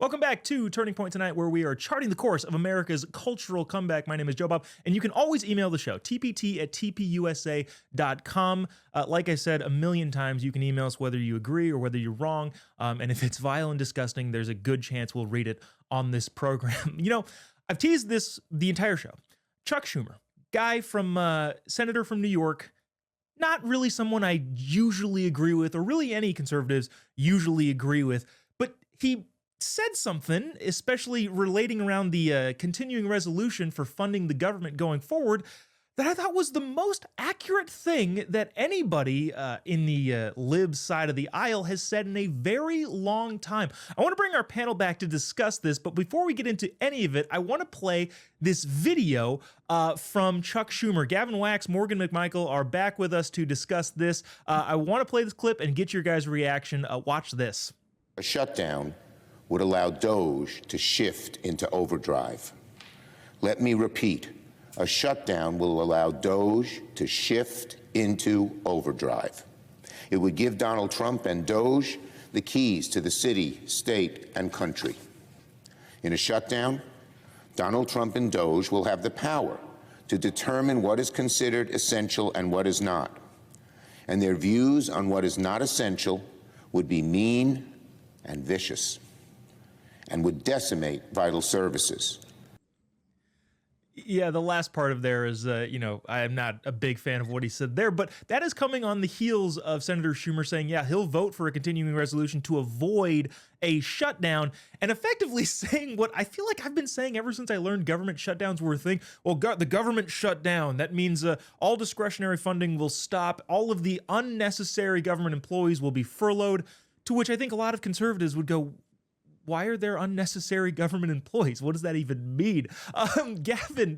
Welcome back to Turning Point Tonight, where we are charting the course of America's cultural comeback. My name is Joe Bob, and you can always email the show, tpt@tpusa.com. Like I said a million times, you can email us whether you agree or whether you're wrong. And if it's vile and disgusting, there's a good chance we'll read it on this program. I've teased this the entire show. Chuck Schumer, guy from senator from New York, not really someone I usually agree with, or really any conservatives usually agree with, but he said something, especially relating around the continuing resolution for funding the government going forward, that I thought was the most accurate thing that anybody in the lib side of the aisle has said in a very long time. I want to bring our panel back to discuss this, but before we get into any of it, I want to play this video from Chuck Schumer. Gavin Wax, Morgan McMichael are back with us to discuss this. I want to play this clip and get your guys' reaction. Watch this. A shutdown would allow Doge to shift into overdrive. Let me repeat, a shutdown will allow Doge to shift into overdrive. It would give Donald Trump and Doge the keys to the city, state, and country. In a shutdown, Donald Trump and Doge will have the power to determine what is considered essential and what is not. And their views on what is not essential would be mean and vicious, and would decimate vital services. Yeah, the last part of there is, I am not a big fan of what he said there, but that is coming on the heels of Senator Schumer saying, yeah, he'll vote for a continuing resolution to avoid a shutdown, and effectively saying what I feel like I've been saying ever since I learned government shutdowns were a thing. Well, the government shut down. That means all discretionary funding will stop. All of the unnecessary government employees will be furloughed, to which I think a lot of conservatives would go, why are there unnecessary government employees? What does that even mean? Gavin,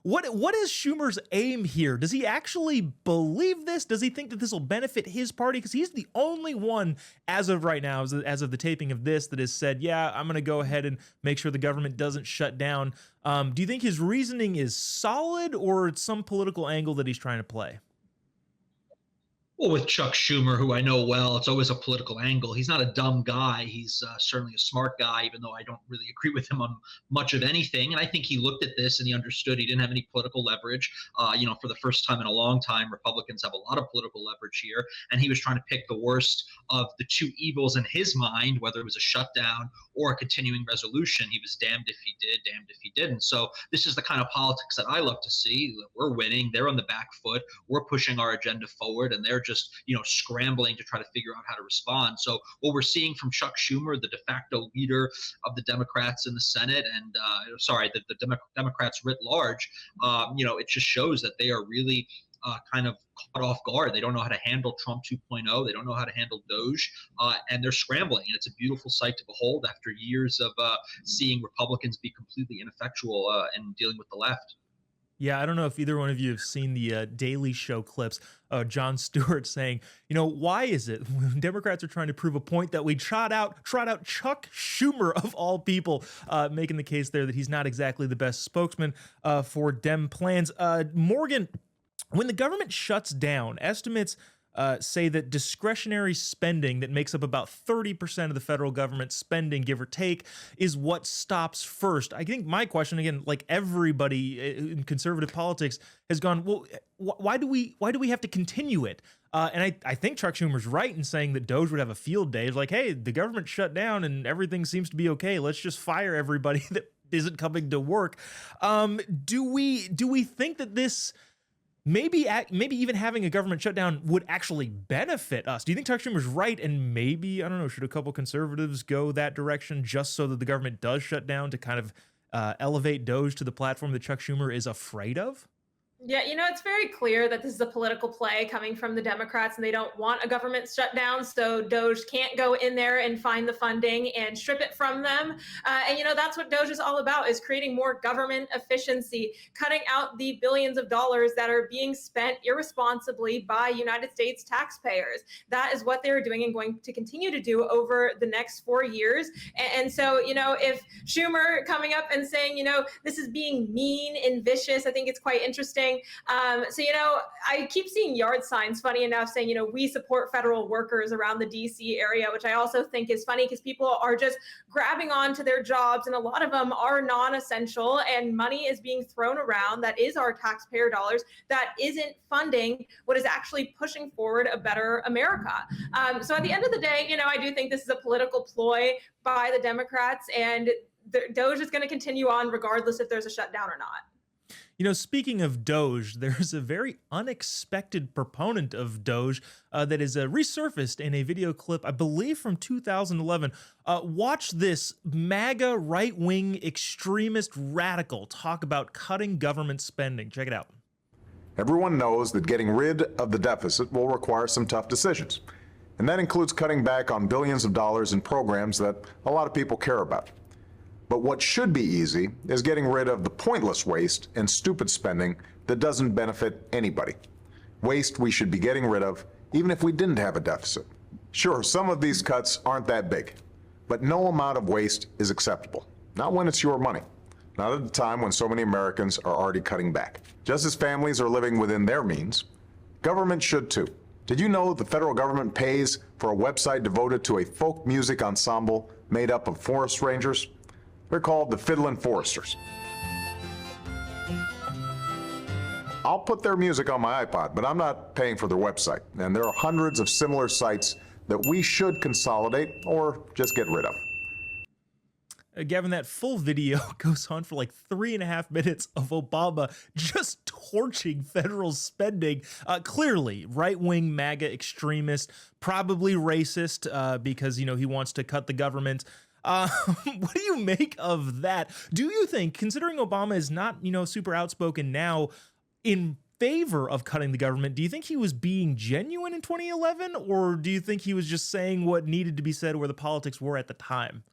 what is Schumer's aim here? Does he actually believe this? Does he think that this will benefit his party? Because he's the only one as of right now, as of the taping of this, that has said, yeah, I'm going to go ahead and make sure the government doesn't shut down. Do you think his reasoning is solid, or it's some political angle that he's trying to play? Well, with Chuck Schumer, who I know well, it's always a political angle. He's not a dumb guy. He's certainly a smart guy, even though I don't really agree with him on much of anything. And I think he looked at this and he understood he didn't have any political leverage. For the first time in a long time, Republicans have a lot of political leverage here. And he was trying to pick the worst of the two evils in his mind, whether it was a shutdown or a continuing resolution. He was damned if he did, damned if he didn't. So this is the kind of politics that I love to see. We're winning. They're on the back foot. We're pushing our agenda forward, and they're just scrambling to try to figure out how to respond. So what we're seeing from Chuck Schumer, the de facto leader of the Democrats in the Senate, and the Democrats writ large, it just shows that they are really kind of caught off guard. They don't know how to handle Trump 2.0. They don't know how to handle Doge, and they're scrambling. And it's a beautiful sight to behold after years of seeing Republicans be completely ineffectual in dealing with the left. Yeah, I don't know if either one of you have seen the Daily Show clips of Jon Stewart saying, why is it when Democrats are trying to prove a point that we trot out Chuck Schumer of all people, making the case there that he's not exactly the best spokesman for Dem plans. Morgan, when the government shuts down, estimates say that discretionary spending that makes up about 30% of the federal government spending, give or take, is what stops first. I think my question, again, like everybody in conservative politics, has gone, well, why do we have to continue it? And I think Chuck Schumer's right in saying that Doge would have a field day. It's like, hey, the government shut down and everything seems to be okay. Let's just fire everybody that isn't coming to work. Do we think that this maybe even having a government shutdown would actually benefit us? Do you think Chuck Schumer's right? And maybe, I don't know, should a couple conservatives go that direction just so that the government does shut down to kind of elevate Doge to the platform that Chuck Schumer is afraid of? Yeah, it's very clear that this is a political play coming from the Democrats, and they don't want a government shutdown, so Doge can't go in there and find the funding and strip it from them. And that's what Doge is all about, is creating more government efficiency, cutting out the billions of dollars that are being spent irresponsibly by United States taxpayers. That is what they're doing and going to continue to do over the next 4 years. And so, if Schumer coming up and saying, this is being mean and vicious, I think it's quite interesting. spending. I keep seeing yard signs, funny enough, saying, we support federal workers around the DC area, which I also think is funny because people are just grabbing on to their jobs, and a lot of them are non-essential, and money is being thrown around that is our taxpayer dollars that isn't funding what is actually pushing forward a better America. So at the end of the day, I do think this is a political ploy by the Democrats, and the Doge is going to continue on regardless if there's a shutdown or not. Speaking of Doge, there's a very unexpected proponent of Doge that is resurfaced in a video clip, I believe from 2011. Watch this MAGA right-wing extremist radical talk about cutting government spending. Check it out. Everyone knows that getting rid of the deficit will require some tough decisions. And that includes cutting back on billions of dollars in programs that a lot of people care about. But what should be easy is getting rid of the pointless waste and stupid spending that doesn't benefit anybody. Waste we should be getting rid of even if we didn't have a deficit. Sure, some of these cuts aren't that big, but no amount of waste is acceptable. Not when it's your money. Not at a time when so many Americans are already cutting back. Just as families are living within their means, government should too. Did you know the federal government pays for a website devoted to a folk music ensemble made up of forest rangers? They're called the Fiddlin' Foresters. I'll put their music on my iPod, but I'm not paying for their website. And there are hundreds of similar sites that we should consolidate or just get rid of. Gavin, that full video goes on for like 3.5 minutes of Obama just torching federal spending. Clearly, right-wing MAGA extremist, probably racist because, he wants to cut the government. What do you make of that? Do you think, considering Obama is not, super outspoken now in favor of cutting the government, do you think he was being genuine in 2011? Or do you think he was just saying what needed to be said where the politics were at the time?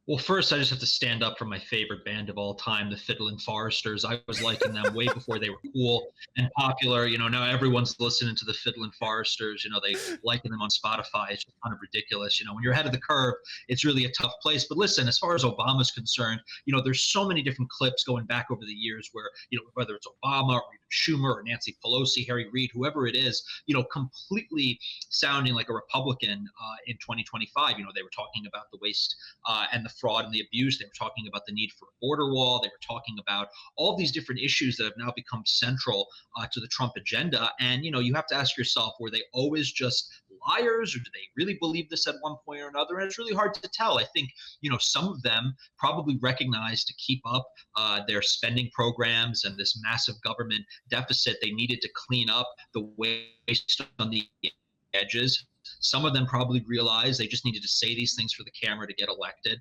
Well, first, I just have to stand up for my favorite band of all time, the Fiddlin' Foresters. I was liking them way before they were cool and popular. Now everyone's listening to the Fiddlin' Foresters. They liking them on Spotify. It's just kind of ridiculous. When you're ahead of the curve, it's really a tough place. But listen, as far as Obama's concerned, there's so many different clips going back over the years where, whether it's Obama or even Schumer or Nancy Pelosi, Harry Reid, whoever it is, completely sounding like a Republican in 2025. They were talking about the waste and the fraud and the abuse. They were talking about the need for a border wall. They were talking about all these different issues that have now become central to the Trump agenda. And, you have to ask yourself, were they always just liars, or do they really believe this at one point or another? And it's really hard to tell. I think, some of them probably recognized to keep up their spending programs and this massive government deficit, they needed to clean up the waste on the edges. Some of them probably realized they just needed to say these things for the camera to get elected.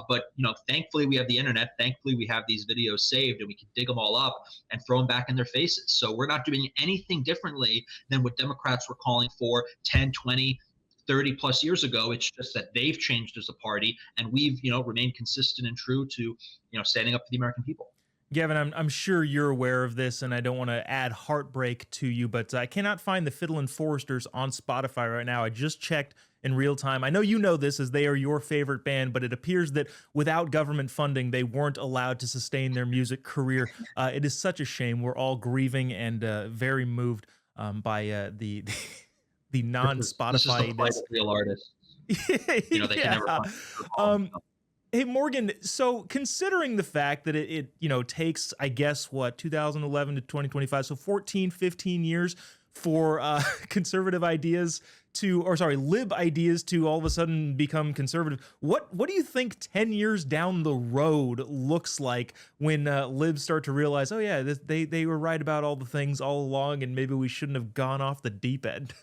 But thankfully we have the internet. Thankfully we have these videos saved, and we can dig them all up and throw them back in their faces. So we're not doing anything differently than what Democrats were calling for 10, 20, 30 plus years ago. It's just that they've changed as a party, and we've, remained consistent and true to, standing up for the American people. Gavin, I'm sure you're aware of this, and I don't want to add heartbreak to you, but I cannot find the Fiddlin' Foresters on Spotify right now. I just checked in real time. I know you know this as they are your favorite band, but it appears that without government funding, they weren't allowed to sustain their music career. It is such a shame. We're all grieving and very moved by the non-Spotify. This is the plight of real artists. They can never. Hey, Morgan, so considering the fact that it takes, I guess, 2011 to 2025, so 14, 15 years for lib ideas to all of a sudden become conservative, what do you think 10 years down the road looks like when libs start to realize, oh yeah, they were right about all the things all along, and maybe we shouldn't have gone off the deep end?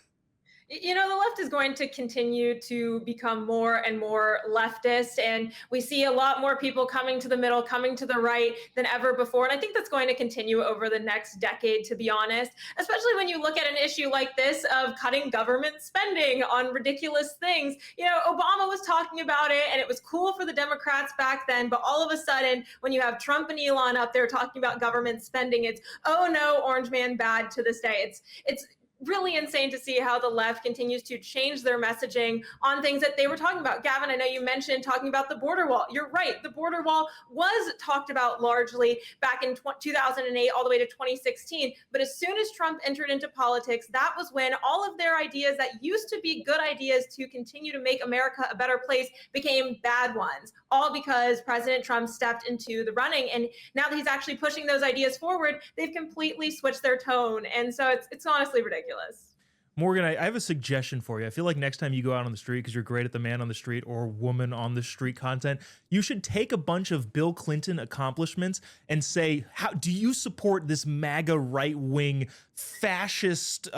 The left is going to continue to become more and more leftist, and we see a lot more people coming to the middle, coming to the right than ever before. And I think that's going to continue over the next decade, to be honest, especially when you look at an issue like this of cutting government spending on ridiculous things. Obama was talking about it, and it was cool for the Democrats back then, but all of a sudden, when you have Trump and Elon up there talking about government spending, it's, oh no, Orange Man bad to this day. It's really insane to see how the left continues to change their messaging on things that they were talking about. Gavin, I know you mentioned talking about the border wall. You're right. The border wall was talked about largely back in 2008 all the way to 2016. But as soon as Trump entered into politics, that was when all of their ideas that used to be good ideas to continue to make America a better place became bad ones, all because President Trump stepped into the running. And now that he's actually pushing those ideas forward, they've completely switched their tone. And so it's honestly ridiculous. Morgan, I have a suggestion for you. I feel like next time you go out on the street, because you're great at the man on the street or woman on the street content, you should take a bunch of Bill Clinton accomplishments and say, how do you support this MAGA right-wing fascist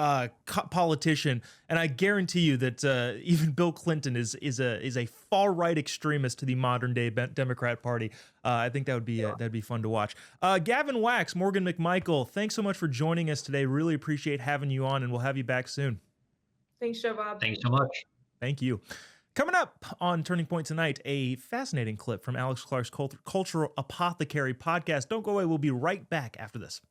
politician? And I guarantee you that even Bill Clinton is a far-right extremist to the modern-day Democrat Party. I think that'd be fun to watch. Gavin Wax, Morgan McMichael, thanks so much for joining us today. Really appreciate having you on, and we'll have you back soon. Thanks, Joe Bob. Thanks so much. Thank you. Coming up on Turning Point tonight, a fascinating clip from Alex Clark's Cultural Apothecary podcast. Don't go away. We'll be right back after this.